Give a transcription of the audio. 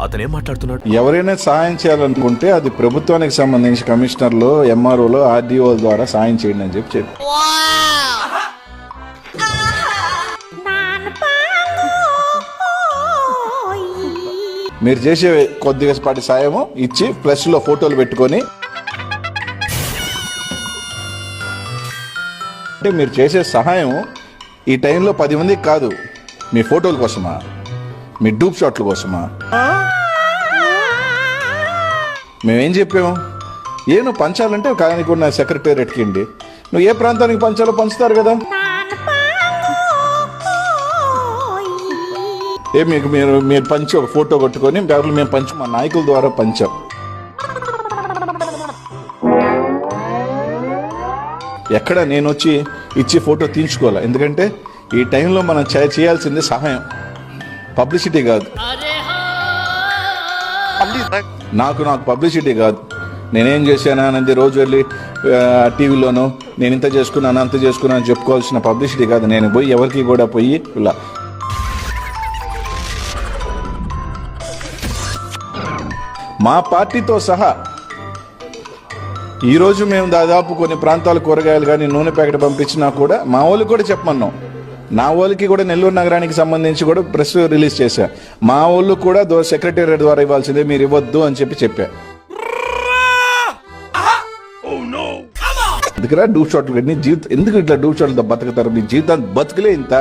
అతనేం మాట్లాడుతున్నాడు? ఎవరైనా సహాయం చేయాలనుకుంటే అది ప్రభుత్వానికి సంబంధించి కమిషనర్లు, ఎంఆర్ఓలు, ఆర్డీఓ ద్వారా సాయం చేయండి అని చెప్పి మీరు చేసే కొద్దిగా పాటి సాయము ఇచ్చి ప్లస్ లో ఫోటోలు పెట్టుకొని, అంటే మీరు చేసే సహాయం ఈ టైంలో 10 మందికి కాదు, మీ ఫోటోల కోసమా, మీ డూప్ షాట్ల కోసమా? మేమేం చెప్పాము? నువ్వు పంచాలంటే కానీ ఉన్న సెక్రటేరియట్కి అండి, నువ్వు ఏ ప్రాంతానికి పంచాలో పంచుతారు కదా. మీకు మీరు పంచి ఒక ఫోటో కొట్టుకొని మేము పంచి మా నాయకుల ద్వారా పంచాం. ఎక్కడ నేను వచ్చి ఇచ్చి ఫోటో తీయించుకోవాలి, ఎందుకంటే ఈ టైంలో మనం చేయాల్సింది సహాయం, పబ్లిసిటీ కాదు. నాకు పబ్లిసిటీ కాదు. నేనేం చేశానా అనేది రోజు వెళ్ళి టీవీలోనూ నేను ఇంత చేసుకున్నాను అంత చేసుకున్నాను అని చెప్పుకోవాల్సిన పబ్లిసిటీ కాదు. నేను పోయి ఎవరికి కూడా పోయి ఇలా మా పార్టీతో సహా ఈరోజు మేము దాదాపు కొన్ని ప్రాంతాల కూరగాయలు కానీ నూనె ప్యాకెట్ పంపించినా కూడా మా వాళ్ళకి కూడా చెప్పమన్నాం. నా వాళ్ళకి కూడా నెల్లూరు నగరానికి సంబంధించి కూడా ప్రెస్ రిలీజ్ చేశా. మా వాళ్ళు కూడా సెక్రటేరియట్ ద్వారా ఇవ్వాల్సిందే, మీరు ఇవ్వద్దు అని చెప్పా. అందుకరా డూప్ షాట్లు జీవితం ఎందుకు ఇట్లా డూప్ షాట్లు బతుకుతారు? మీ జీవితాన్ని బతుకులే ఇంత.